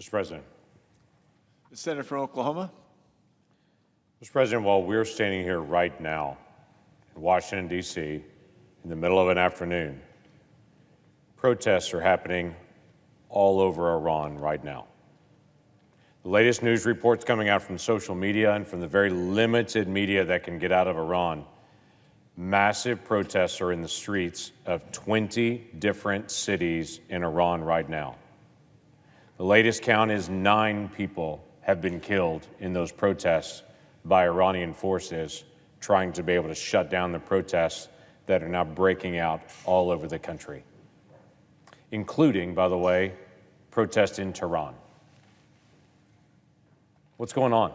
Mr. President. The Senator from Oklahoma. Mr. President, while we're standing here right now in Washington, D.C., in the middle of an afternoon, protests are happening all over Iran right now. The latest news reports coming out from social media and from the very limited media that can get out of Iran, massive protests are in the streets of 20 different cities in Iran right now. The latest count is 9 people have been killed in those protests by Iranian forces trying to be able to shut down the protests that are now breaking out all over the country, including, by the way, protests in Tehran. What's going on?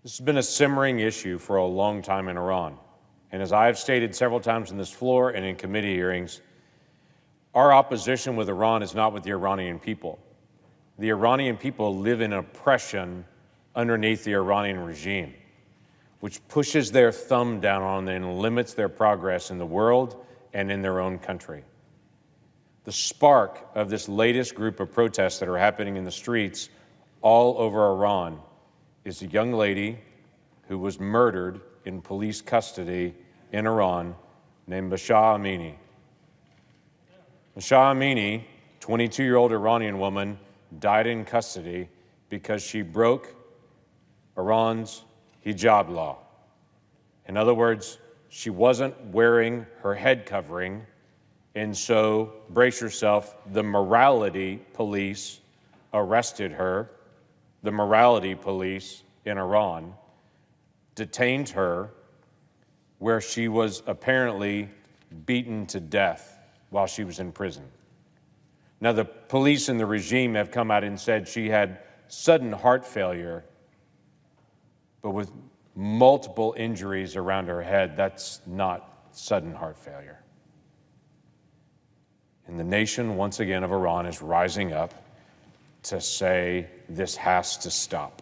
This has been a simmering issue for a long time in Iran. And as I have stated several times on this floor and in committee hearings, our opposition with Iran is not with the Iranian people. The Iranian people live in oppression underneath the Iranian regime, which pushes their thumb down on them and limits their progress in the world and in their own country. The spark of this latest group of protests that are happening in the streets all over Iran is a young lady who was murdered in police custody in Iran named Mahsa Amini. Mahsa Amini, 22-year-old Iranian woman, died in custody because she broke Iran's hijab law. In other words, she wasn't wearing her head covering, and so, brace yourself, the morality police arrested her. The morality police in Iran detained her, where she was apparently beaten to death while she was in prison. Now, the police and the regime have come out and said she had sudden heart failure, but with multiple injuries around her head. That's not sudden heart failure. And the nation, once again, of Iran is rising up to say this has to stop.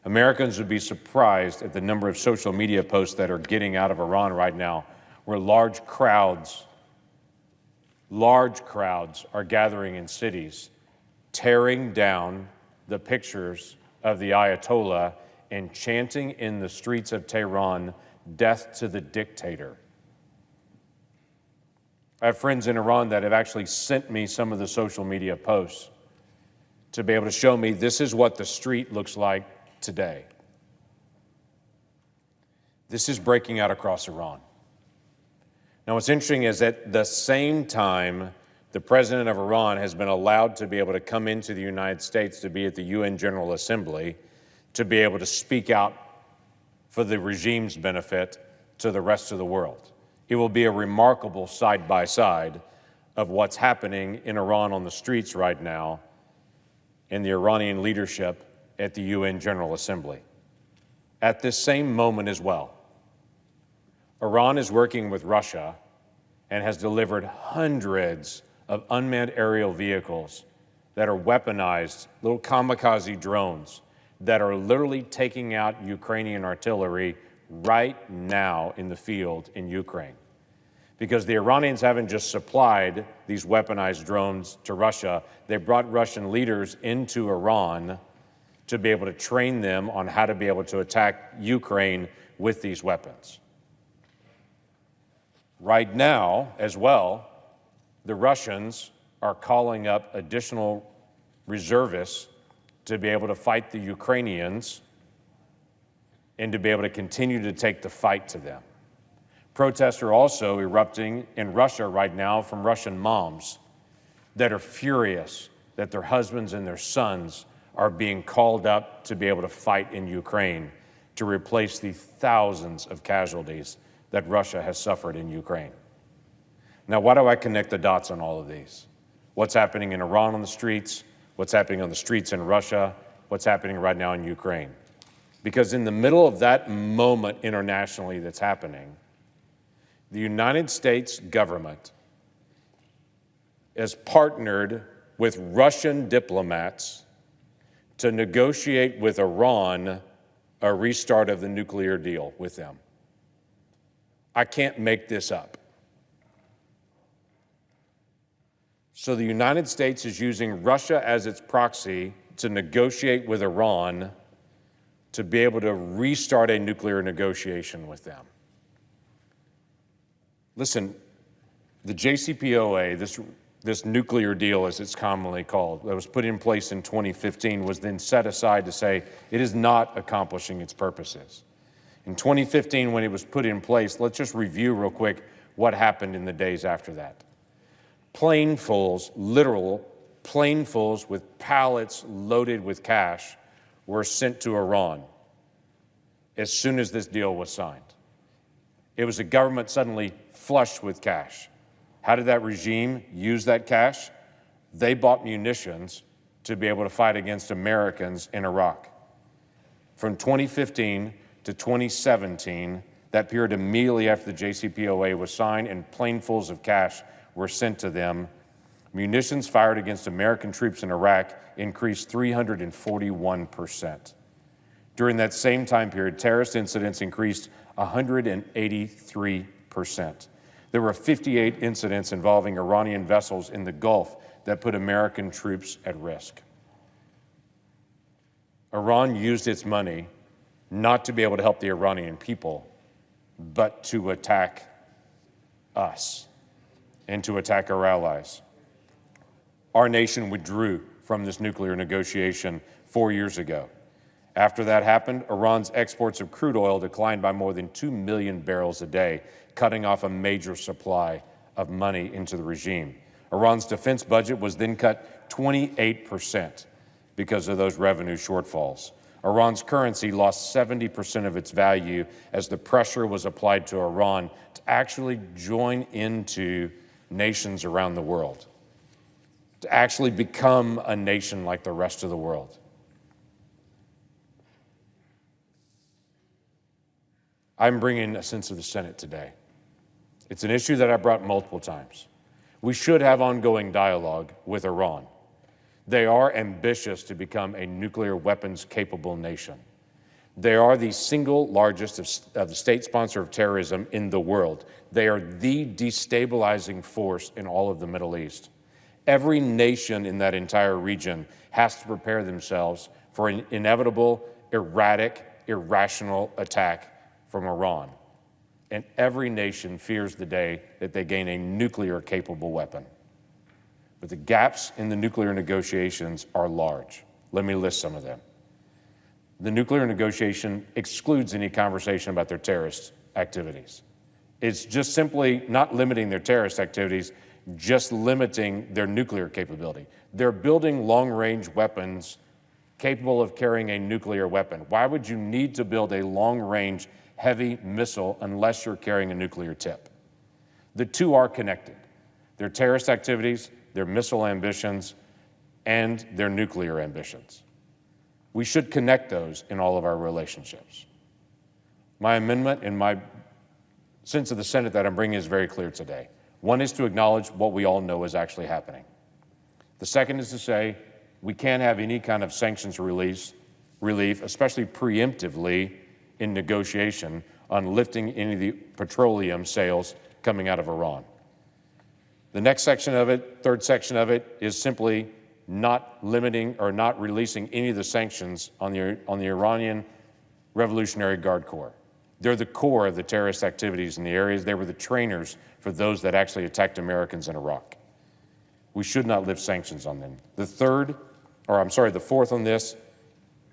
Americans would be surprised at the number of social media posts that are getting out of Iran right now, where large crowds are gathering in cities, tearing down the pictures of the Ayatollah and chanting in the streets of Tehran, "Death to the dictator." I have friends in Iran that have actually sent me some of the social media posts to be able to show me this is what the street looks like today. This is breaking out across Iran. Now, what's interesting is at the same time, the president of Iran has been allowed to be able to come into the United States to be at the UN General Assembly, to be able to speak out for the regime's benefit to the rest of the world. It will be a remarkable side-by-side of what's happening in Iran on the streets right now and the Iranian leadership at the UN General Assembly. At this same moment as well, Iran is working with Russia and has delivered hundreds of unmanned aerial vehicles that are weaponized, little kamikaze drones that are literally taking out Ukrainian artillery right now in the field in Ukraine. Because the Iranians haven't just supplied these weaponized drones to Russia, they brought Russian leaders into Iran to be able to train them on how to be able to attack Ukraine with these weapons. Right now, as well, the Russians are calling up additional reservists to be able to fight the Ukrainians and to be able to continue to take the fight to them. Protests are also erupting in Russia right now from Russian moms that are furious that their husbands and their sons are being called up to be able to fight in Ukraine to replace the thousands of casualties that Russia has suffered in Ukraine. Now, why do I connect the dots on all of these? What's happening in Iran on the streets? What's happening on the streets in Russia? What's happening right now in Ukraine? Because in the middle of that moment internationally that's happening, the United States government has partnered with Russian diplomats to negotiate with Iran a restart of the nuclear deal with them. I can't make this up. So the United States is using Russia as its proxy to negotiate with Iran to be able to restart a nuclear negotiation with them. Listen, the JCPOA, this nuclear deal as it's commonly called, that was put in place in 2015, was then set aside to say it is not accomplishing its purposes. In 2015, when it was put in place, let's just review real quick what happened in the days after that. Planefuls, literal planefuls with pallets loaded with cash were sent to Iran as soon as this deal was signed. It was a government suddenly flushed with cash. How did that regime use that cash? They bought munitions to be able to fight against Americans in Iraq. From 2015 to 2017, that period immediately after the JCPOA was signed and planefuls of cash were sent to them, munitions fired against American troops in Iraq increased 341%. During that same time period, terrorist incidents increased 183%. There were 58 incidents involving Iranian vessels in the Gulf that put American troops at risk. Iran used its money not to be able to help the Iranian people, but to attack us and to attack our allies. Our nation withdrew from this nuclear negotiation 4 years ago. After that happened, Iran's exports of crude oil declined by more than 2 million barrels a day, cutting off a major supply of money into the regime. Iran's defense budget was then cut 28% because of those revenue shortfalls. Iran's currency lost 70% of its value as the pressure was applied to Iran to actually join into nations around the world, to actually become a nation like the rest of the world. I'm bringing a sense of the Senate today. It's an issue that I brought multiple times. We should have ongoing dialogue with Iran. They are ambitious to become a nuclear weapons capable nation. They are the single largest of the state sponsor of terrorism in the world. They are the destabilizing force in all of the Middle East. Every nation in that entire region has to prepare themselves for an inevitable, erratic, irrational attack from Iran. And every nation fears the day that they gain a nuclear-capable weapon. But the gaps in the nuclear negotiations are large. Let me list some of them. The nuclear negotiation excludes any conversation about their terrorist activities. It's just simply not limiting their terrorist activities, just limiting their nuclear capability. They're building long-range weapons capable of carrying a nuclear weapon. Why would you need to build a long-range heavy missile unless you're carrying a nuclear tip? The two are connected. Their terrorist activities, their missile ambitions, and their nuclear ambitions. We should connect those in all of our relationships. My amendment and my sense of the Senate that I'm bringing is very clear today. One is to acknowledge what we all know is actually happening. The second is to say we can't have any kind of sanctions relief, especially preemptively in negotiation on lifting any of the petroleum sales coming out of Iran. The next section of it, third section of it, is simply not limiting or not releasing any of the sanctions on the Iranian Revolutionary Guard Corps. They're the core of the terrorist activities in the areas. They were the trainers for those that actually attacked Americans in Iraq. We should not lift sanctions on them. The fourth on this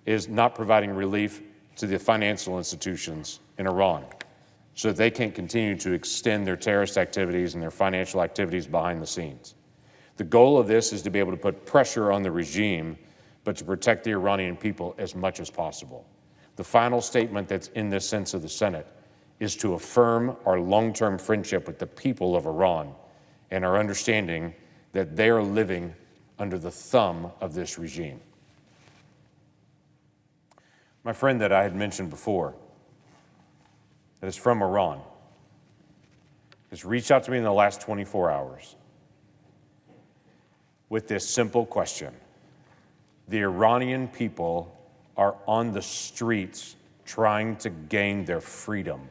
is not providing relief to the financial institutions in Iran so that they can continue to extend their terrorist activities and their financial activities behind the scenes. The goal of this is to be able to put pressure on the regime, but to protect the Iranian people as much as possible. The final statement that's in this sense of the Senate is to affirm our long-term friendship with the people of Iran and our understanding that they are living under the thumb of this regime. My friend that I had mentioned before, that is from Iran, has reached out to me in the last 24 hours with this simple question. The Iranian people are on the streets trying to gain their freedom,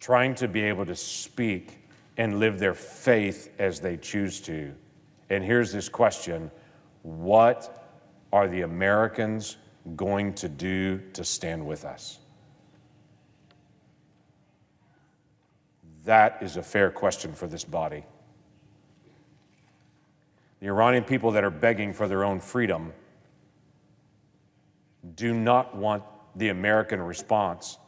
trying to be able to speak and live their faith as they choose to. And here's this question: what are the Americans going to do to stand with us? That is a fair question for this body. The Iranian people that are begging for their own freedom do not want the American response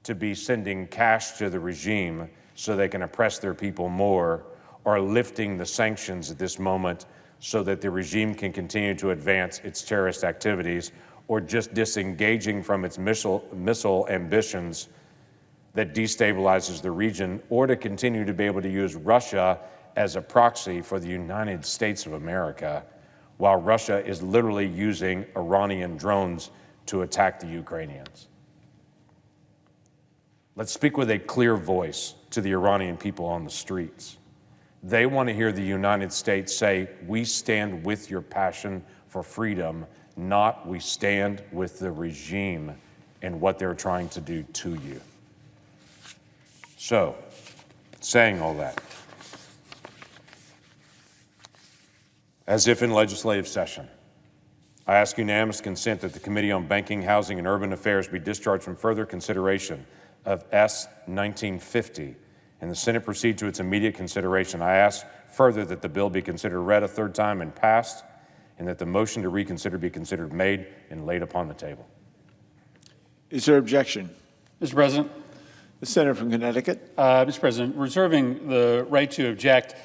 to be sending cash to the regime so they can oppress their people more, or lifting the sanctions at this moment so that the regime can continue to advance its terrorist activities, or just disengaging from its missile ambitions that destabilizes the region, or to continue to be able to use Russia as a proxy for the United States of America, while Russia is literally using Iranian drones to attack the Ukrainians. Let's speak with a clear voice to the Iranian people on the streets. They want to hear the United States say, we stand with your passion for freedom, not we stand with the regime and what they're trying to do to you. So, saying all that, as if in legislative session, I ask unanimous consent that the Committee on Banking, Housing, and Urban Affairs be discharged from further consideration of S. 1950 and the Senate proceed to its immediate consideration. I ask further that the bill be considered read a third time and passed, and that the motion to reconsider be considered made and laid upon the table. Is there objection? Mr. President. The senator from Connecticut. Mr. President, reserving the right to object,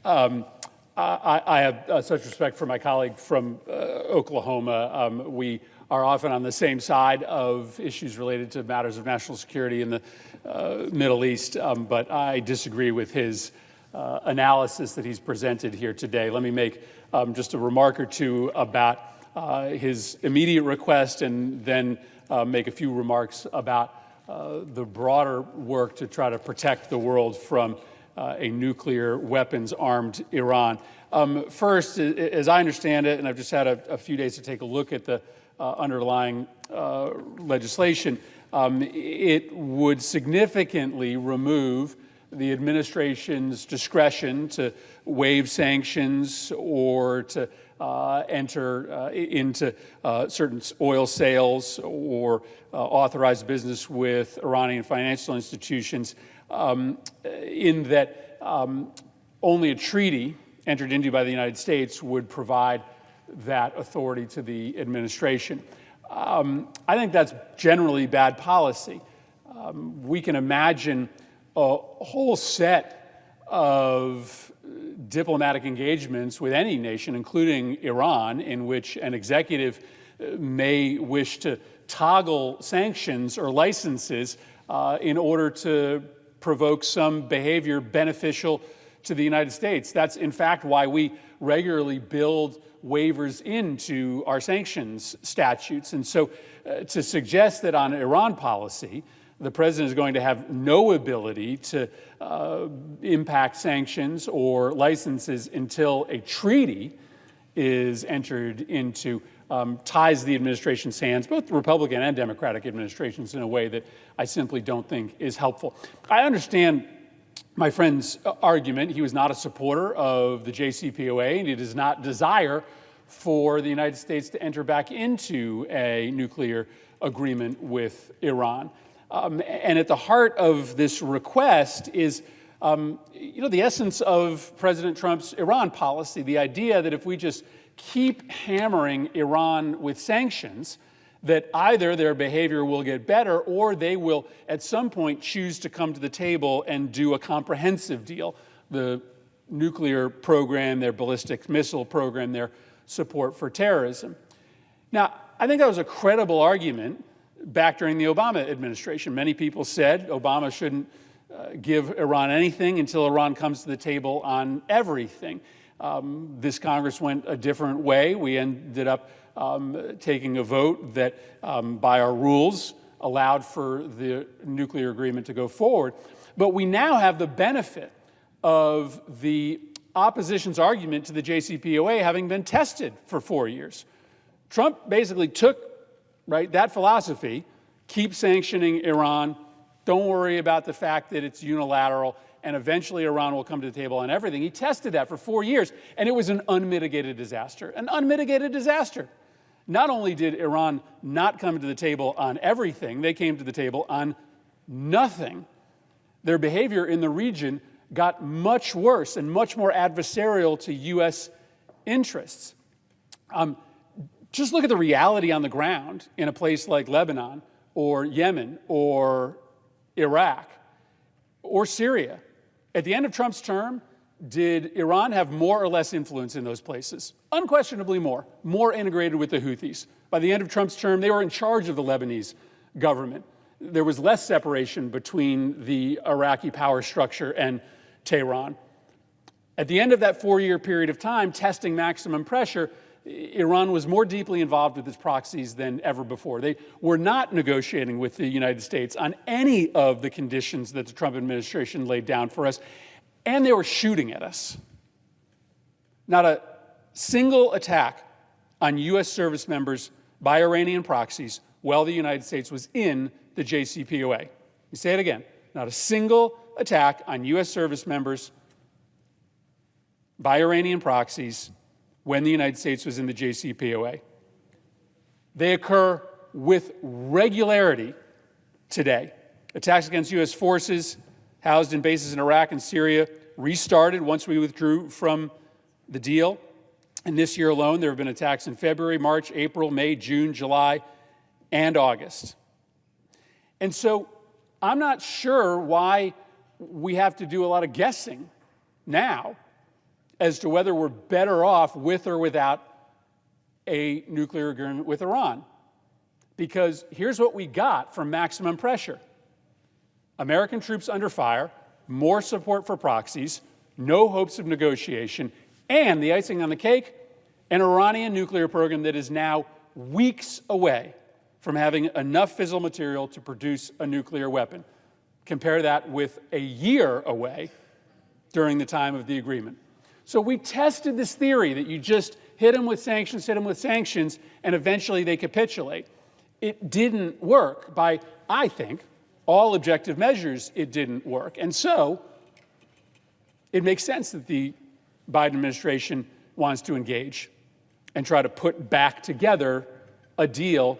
I have such respect for my colleague from Oklahoma. We are often on the same side of issues related to matters of national security in the Middle East, but I disagree with his analysis that he's presented here today. Let me make just a remark or two about his immediate request, and then make a few remarks about the broader work to try to protect the world from a nuclear weapons-armed Iran. First, as I understand it, and I've just had a few days to take a look at the underlying legislation, it would significantly remove the administration's discretion to waive sanctions or to enter into certain oil sales or authorize business with Iranian financial institutions, in that only a treaty entered into by the United States would provide that authority to the administration. I think that's generally bad policy. We can imagine a whole set of diplomatic engagements with any nation, including Iran, in which an executive may wish to toggle sanctions or licenses in order to provoke some behavior beneficial to the United States. That's, in fact, why we regularly build waivers into our sanctions statutes. And so to suggest that on Iran policy, the president is going to have no ability to impact sanctions or licenses until a treaty is entered into ties the administration's hands, both Republican and Democratic administrations, in a way that I simply don't think is helpful. I understand my friend's argument. He was not a supporter of the JCPOA, and he does not desire for the United States to enter back into a nuclear agreement with Iran. And at the heart of this request is, the essence of President Trump's Iran policy, the idea that if we just keep hammering Iran with sanctions, that either their behavior will get better or they will at some point choose to come to the table and do a comprehensive deal. The nuclear program, their ballistic missile program, their support for terrorism. Now, I think that was a credible argument back during the Obama administration. Many people said Obama shouldn't give Iran anything until Iran comes to the table on everything. This Congress went a different way. We ended up taking a vote that, by our rules, allowed for the nuclear agreement to go forward. But we now have the benefit of the opposition's argument to the JCPOA having been tested for 4 years. Trump basically took that philosophy, keep sanctioning Iran, Don't worry about the fact that it's unilateral and eventually Iran will come to the table on everything. He tested that for 4 years, and it was an unmitigated disaster. An unmitigated disaster. Not only did Iran not come to the table on everything, they came to the table on nothing. Their behavior in the region got much worse and much more adversarial to U.S. interests. Just look at the reality on the ground in a place like Lebanon or Yemen or Iraq or Syria. At the end of Trump's term, did Iran have more or less influence in those places? Unquestionably more integrated with the Houthis. By the end of Trump's term, they were in charge of the Lebanese government. There was less separation between the Iraqi power structure and Tehran. At the end of that 4-year period of time, testing maximum pressure, Iran was more deeply involved with its proxies than ever before. They were not negotiating with the United States on any of the conditions that the Trump administration laid down for us, and they were shooting at us. Not a single attack on U.S. service members by Iranian proxies while the United States was in the JCPOA. Let me say it again. Not a single attack on U.S. service members by Iranian proxies when the United States was in the JCPOA. They occur with regularity today. Attacks against U.S. forces housed in bases in Iraq and Syria restarted once we withdrew from the deal. And this year alone, there have been attacks in February, March, April, May, June, July, and August. And so I'm not sure why we have to do a lot of guessing now as to whether we're better off with or without a nuclear agreement with Iran. Because here's what we got from maximum pressure. American troops under fire, more support for proxies, no hopes of negotiation, and the icing on the cake, an Iranian nuclear program that is now weeks away from having enough fissile material to produce a nuclear weapon. Compare that with a year away during the time of the agreement. So we tested this theory that you just hit them with sanctions, and eventually they capitulate. It didn't work. By, I think, all objective measures, it didn't work. And so it makes sense that the Biden administration wants to engage and try to put back together a deal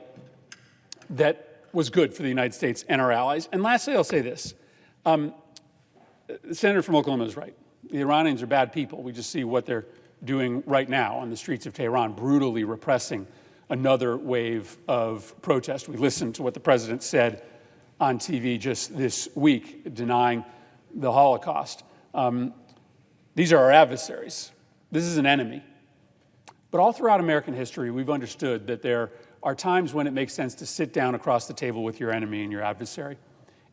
that was good for the United States and our allies. And lastly, I'll say this. The senator from Oklahoma is right. The Iranians are bad people. We just see what they're doing right now on the streets of Tehran, brutally repressing another wave of protest. We listened to what the president said on TV just this week, denying the Holocaust. These are our adversaries. This is an enemy. But all throughout American history, we've understood that there are times when it makes sense to sit down across the table with your enemy and your adversary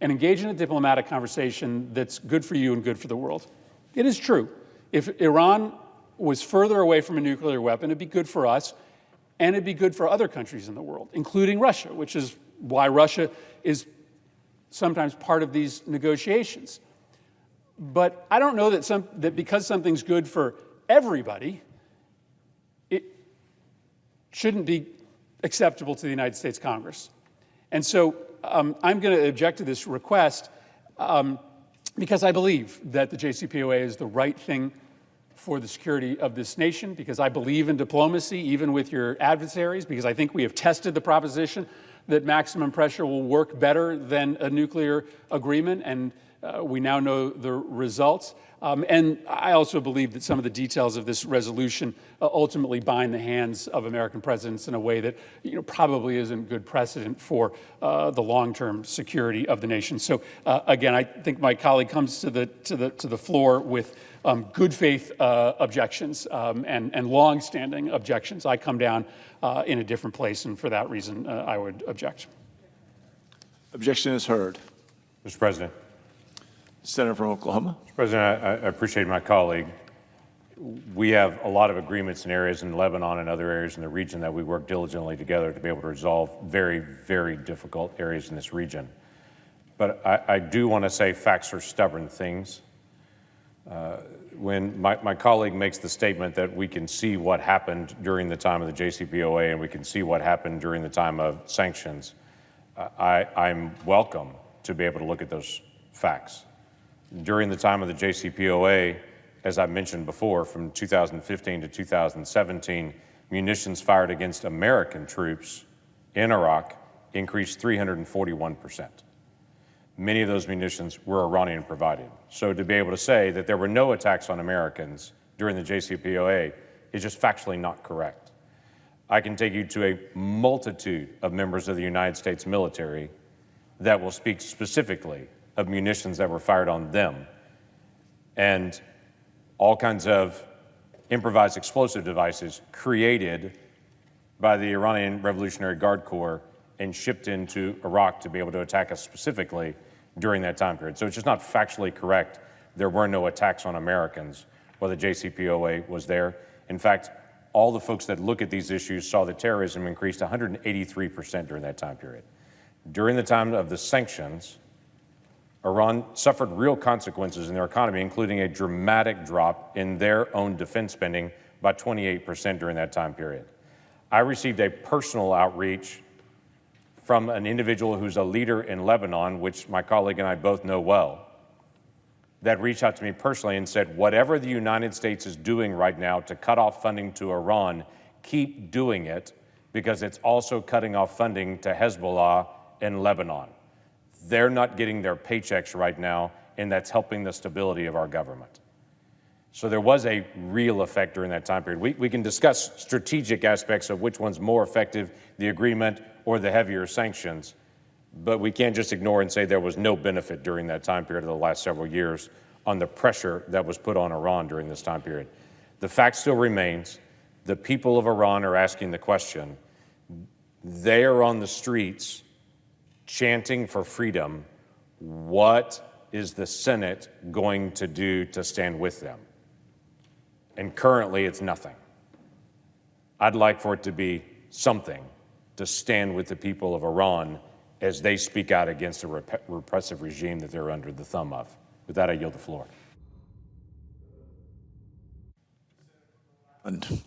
and engage in a diplomatic conversation that's good for you and good for the world. It is true. If Iran was further away from a nuclear weapon, it'd be good for us, and it'd be good for other countries in the world, including Russia, which is why Russia is sometimes part of these negotiations. But I don't know that because something's good for everybody, it shouldn't be acceptable to the United States Congress. And so I'm going to object to this request because I believe that the JCPOA is the right thing for the security of this nation, because I believe in diplomacy, even with your adversaries, because I think we have tested the proposition that maximum pressure will work better than a nuclear agreement, and we now know the results. And I also believe that some of the details of this resolution ultimately bind the hands of American presidents in a way that probably isn't good precedent for the long-term security of the nation. So again, I think my colleague comes to the floor with good faith objections and long-standing objections. I come down in a different place, and for that reason, I would object. Objection is heard. Mr. President. Senator from Oklahoma. Mr. President, I appreciate my colleague. We have a lot of agreements in areas in Lebanon and other areas in the region that we work diligently together to be able to resolve very, very difficult areas in this region. But I do want to say facts are stubborn things. When my colleague makes the statement that we can see what happened during the time of the JCPOA and we can see what happened during the time of sanctions, I'm welcome to be able to look at those facts. During the time of the JCPOA, as I mentioned before, from 2015 to 2017, munitions fired against American troops in Iraq increased 341%. Many of those munitions were Iranian provided. So to be able to say that there were no attacks on Americans during the JCPOA is just factually not correct. I can take you to a multitude of members of the United States military that will speak specifically of munitions that were fired on them and all kinds of improvised explosive devices created by the Iranian Revolutionary Guard Corps and shipped into Iraq to be able to attack us specifically during that time period. So it's just not factually correct. There were no attacks on Americans while the JCPOA was there. In fact, all the folks that look at these issues saw that terrorism increased 183% during that time period. During the time of the sanctions, Iran suffered real consequences in their economy, including a dramatic drop in their own defense spending by 28% during that time period. I received a personal outreach from an individual who's a leader in Lebanon, which my colleague and I both know well, that reached out to me personally and said, whatever the United States is doing right now to cut off funding to Iran, keep doing it, because it's also cutting off funding to Hezbollah in Lebanon. They're not getting their paychecks right now, and that's helping the stability of our government. So there was a real effect during that time period. We can discuss strategic aspects of which one's more effective, the agreement or the heavier sanctions, but we can't just ignore and say there was no benefit during that time period of the last several years on the pressure that was put on Iran during this time period. The fact still remains, the people of Iran are asking the question. They are on the streets chanting for freedom. What is the Senate going to do to stand with them? And currently, it's nothing. I'd like for it to be something to stand with the people of Iran as they speak out against a repressive regime that they're under the thumb of. With that, I yield the floor. And